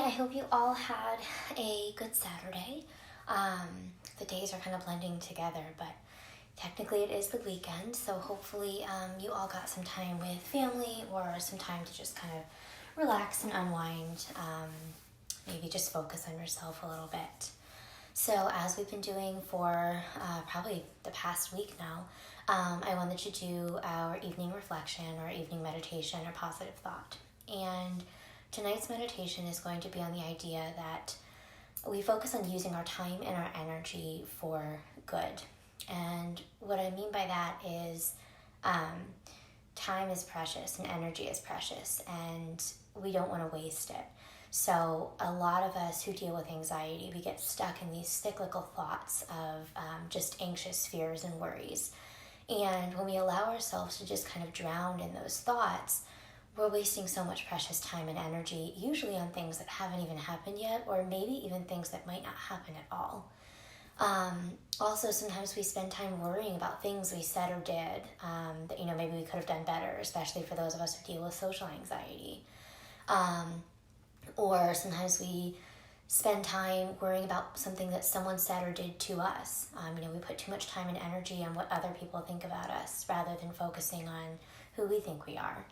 I hope you all had a good Saturday. The days are kind of blending together, but technically it is the weekend, so hopefully you all got some time with family or some time to just kind of relax and unwind. Maybe just focus on yourself a little bit. So as we've been doing for probably the past week now, I wanted to do our evening reflection or evening meditation or positive thought. And tonight's meditation is going to be on the idea that we focus on using our time and our energy for good. And what I mean by that is time is precious and energy is precious, and we don't want to waste it. So a lot of us who deal with anxiety, we get stuck in these cyclical thoughts of just anxious fears and worries. And when we allow ourselves to just kind of drown in those thoughts, we're wasting so much precious time and energy, usually on things that haven't even happened yet, or maybe even things that might not happen at all. Also, sometimes we spend time worrying about things we said or did that, maybe we could have done better, especially for those of us who deal with social anxiety. Or sometimes we spend time worrying about something that someone said or did to us. We put too much time and energy on what other people think about us rather than focusing on who we think we are.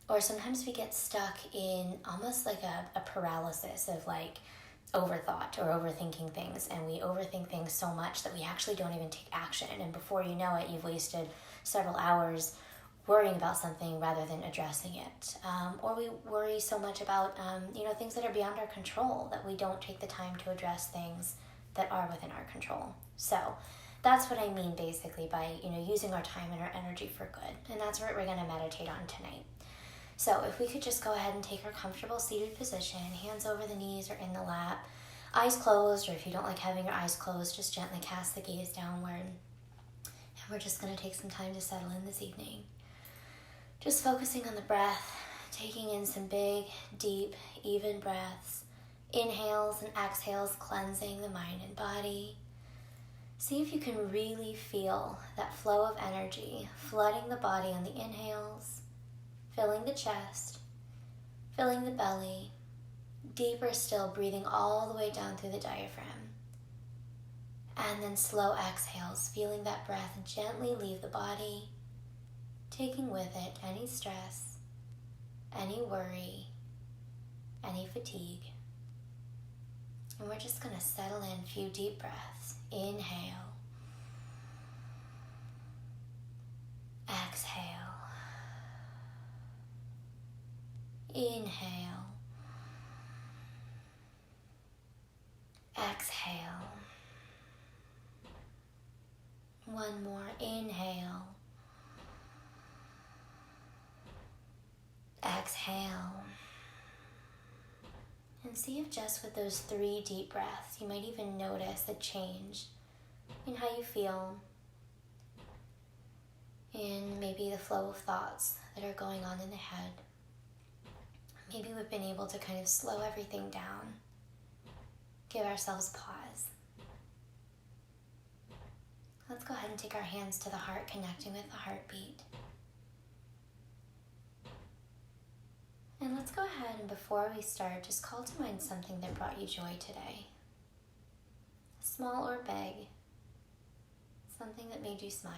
Or sometimes we get stuck in almost like a paralysis of like overthought or overthinking things, and we overthink things so much that we actually don't even take action, and before you know it, you've wasted several hours worrying about something rather than addressing it. Or we worry so much about things that are beyond our control that we don't take the time to address things that are within our control. So that's what I mean basically by using our time and our energy for good, and that's what we're going to meditate on tonight. So if we could just go ahead and take our comfortable seated position, hands over the knees or in the lap, eyes closed, or if you don't like having your eyes closed, just gently cast the gaze downward. And we're just going to take some time to settle in this evening. Just focusing on the breath, taking in some big, deep, even breaths, inhales and exhales, cleansing the mind and body. See if you can really feel that flow of energy flooding the body on the inhales, filling the chest, filling the belly, deeper still, breathing all the way down through the diaphragm. And then slow exhales, feeling that breath gently leave the body, taking with it any stress, any worry, any fatigue. And we're just going to settle in a few deep breaths. Inhale. Exhale. Inhale. Exhale. One more. Inhale. Exhale. And see if just with those 3 deep breaths, you might even notice a change in how you feel, in maybe the flow of thoughts that are going on in the head. Maybe we've been able to kind of slow everything down, give ourselves pause. Let's go ahead and take our hands to the heart, connecting with the heartbeat. And let's go ahead and before we start, just call to mind something that brought you joy today. Small or big, something that made you smile.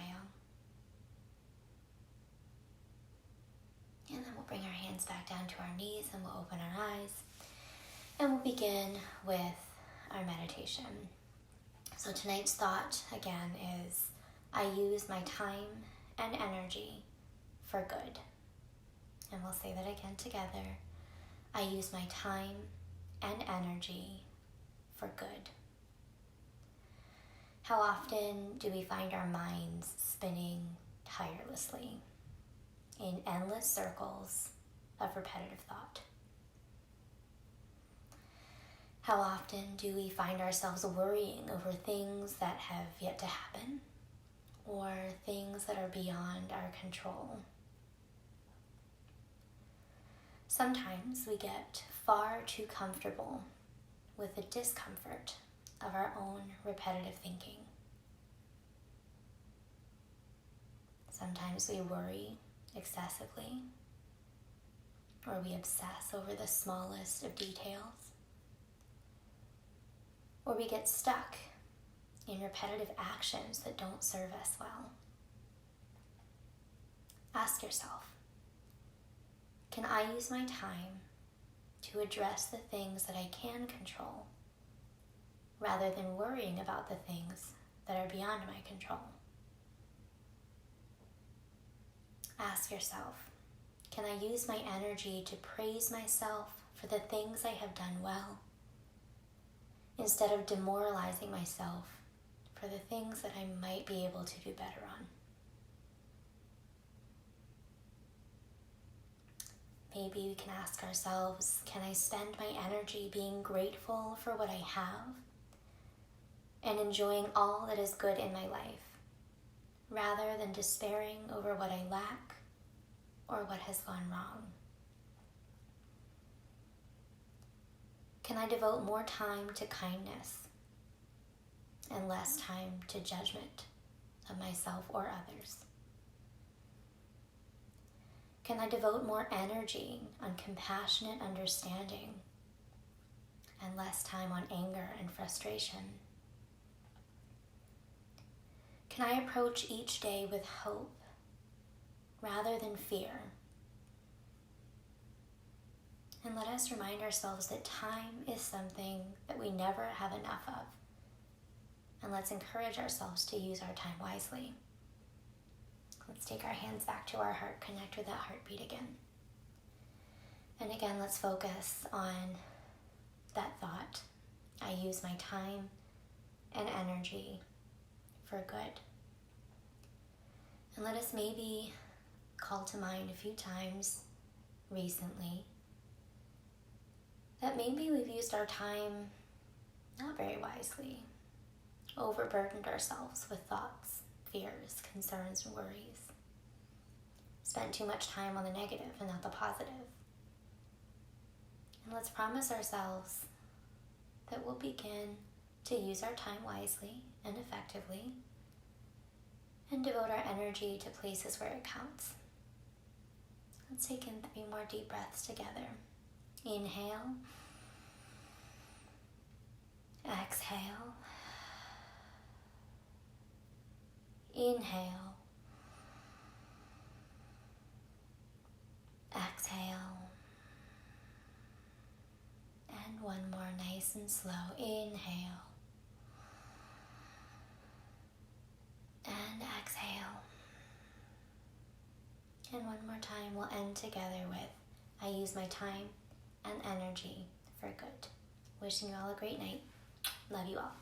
And then we'll bring our hands back down to our knees and we'll open our eyes. And we'll begin with our meditation. So tonight's thought, again, is I use my time and energy for good. And we'll say that again together. I use my time and energy for good. How often do we find our minds spinning tirelessly in endless circles of repetitive thought? How often do we find ourselves worrying over things that have yet to happen or things that are beyond our control? Sometimes we get far too comfortable with the discomfort of our own repetitive thinking. Sometimes we worry excessively. or we obsess over the smallest of details, or we get stuck in repetitive actions that don't serve us well. Ask yourself, can I use my time to address the things that I can control rather than worrying about the things that are beyond my control? Ask yourself, can I use my energy to praise myself for the things I have done well, instead of demoralizing myself for the things that I might be able to do better on? Maybe we can ask ourselves, can I spend my energy being grateful for what I have and enjoying all that is good in my life, rather than despairing over what I lack or what has gone wrong? Can I devote more time to kindness and less time to judgment of myself or others? Can I devote more energy on compassionate understanding and less time on anger and frustration? Can I approach each day with hope rather than fear? And let us remind ourselves that time is something that we never have enough of. And let's encourage ourselves to use our time wisely. Let's take our hands back to our heart, connect with that heartbeat again. And again, let's focus on that thought. I use my time and energy for good. And let us maybe call to mind a few times recently that maybe we've used our time not very wisely, overburdened ourselves with thoughts, fears, concerns, and worries, spent too much time on the negative and not the positive. And let's promise ourselves that we'll begin to use our time wisely and effectively and devote our energy to places where it counts. Let's take in 3 more deep breaths together. Inhale. Exhale. Inhale. Exhale. And one more, nice and slow. Inhale. And exhale. And one more time, we'll end together with, I use my time and energy for good. Wishing you all a great night. Love you all.